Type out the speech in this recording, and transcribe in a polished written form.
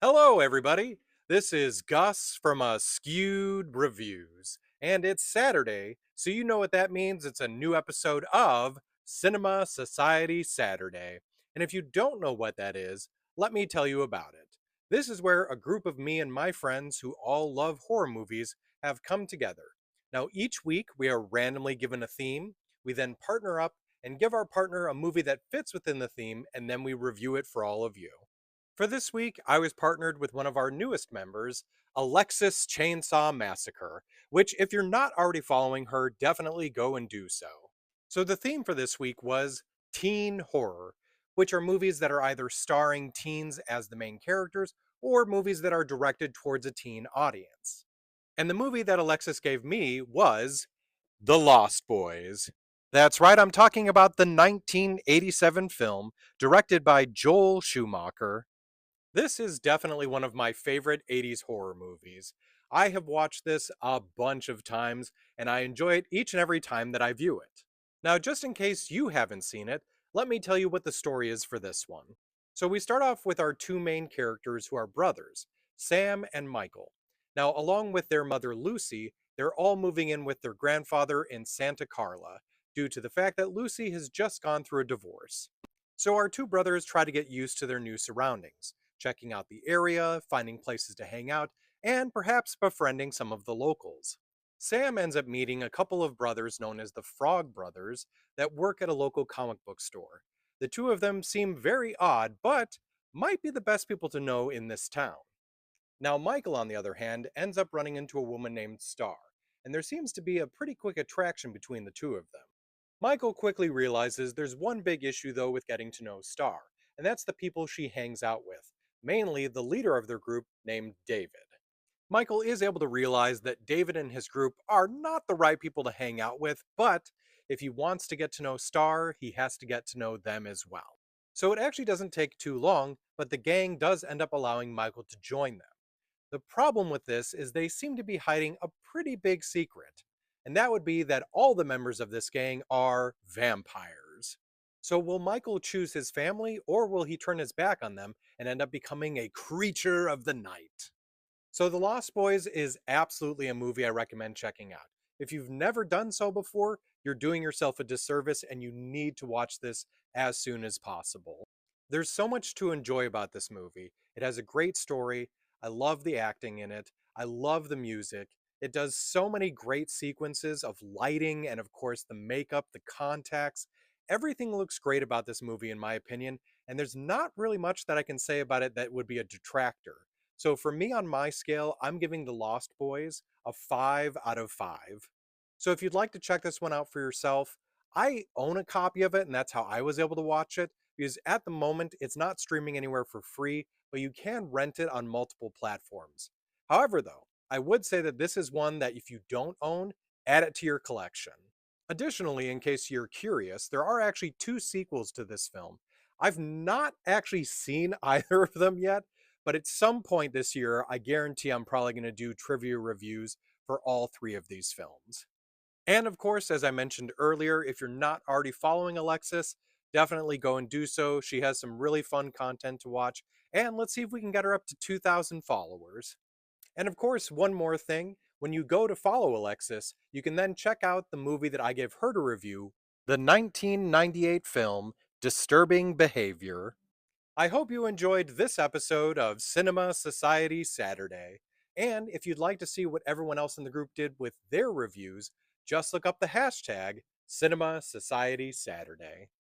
Hello, everybody. This is Gus from Askewed Reviews, and it's Saturday, so you know what that means. It's a new episode of Cinema Society Saturday. And if you don't know what that is, let me tell you about it. This is where a group of me and my friends who all love horror movies have come together. Now, each week we are randomly given a theme. We then partner up and give our partner a movie that fits within the theme, and then we review it for all of you. For this week, I was partnered with one of our newest members, Alexis Chainsaw Massacre, which, if you're not already following her, definitely go and do so. So, the theme for this week was teen horror, which are movies that are either starring teens as the main characters or movies that are directed towards a teen audience. And the movie that Alexis gave me was The Lost Boys. That's right, I'm talking about the 1987 film directed by Joel Schumacher. This is definitely one of my favorite 80s horror movies. I have watched this a bunch of times, and I enjoy it each and every time that I view it. Now, just in case you haven't seen it, let me tell you what the story is for this one. So, we start off with our two main characters who are brothers, Sam and Michael. Now, along with their mother Lucy, they're all moving in with their grandfather in Santa Carla, due to the fact that Lucy has just gone through a divorce. So, our two brothers try to get used to their new surroundings, checking out the area, finding places to hang out, and perhaps befriending some of the locals. Sam ends up meeting a couple of brothers known as the Frog Brothers that work at a local comic book store. The two of them seem very odd, but might be the best people to know in this town. Now, Michael, on the other hand, ends up running into a woman named Star, and there seems to be a pretty quick attraction between the two of them. Michael quickly realizes there's one big issue, though, with getting to know Star, and that's the people she hangs out with, mainly the leader of their group named David. Michael is able to realize that David and his group are not the right people to hang out with, but if he wants to get to know Star, he has to get to know them as well. So it actually doesn't take too long, but the gang does end up allowing Michael to join them. The problem with this is they seem to be hiding a pretty big secret, and that would be that all the members of this gang are vampires. So, will Michael choose his family, or will he turn his back on them and end up becoming a creature of the night? So, The Lost Boys is absolutely a movie I recommend checking out. If you've never done so before, you're doing yourself a disservice and you need to watch this as soon as possible. There's so much to enjoy about this movie. It has a great story. I love the acting in it. I love the music. It does so many great sequences of lighting and, of course, the makeup, the contacts. Everything looks great about this movie, in my opinion, and there's not really much that I can say about it that would be a detractor. So for me on my scale, I'm giving The Lost Boys a 5 out of 5. So if you'd like to check this one out for yourself, I own a copy of it, and that's how I was able to watch it, because at the moment it's not streaming anywhere for free, but you can rent it on multiple platforms. However, though, I would say that this is one that if you don't own, add it to your collection. Additionally, in case you're curious, there are actually two sequels to this film. I've not actually seen either of them yet, but at some point this year, I guarantee I'm probably going to do trivia reviews for all three of these films. And of course, as I mentioned earlier, if you're not already following Alexis, definitely go and do so. She has some really fun content to watch, and let's see if we can get her up to 2,000 followers. And of course, one more thing, when you go to follow Alexis, you can then check out the movie that I gave her to review, the 1998 film Disturbing Behavior. I hope you enjoyed this episode of Cinema Society Saturday. And if you'd like to see what everyone else in the group did with their reviews, just look up the hashtag Cinema Society Saturday.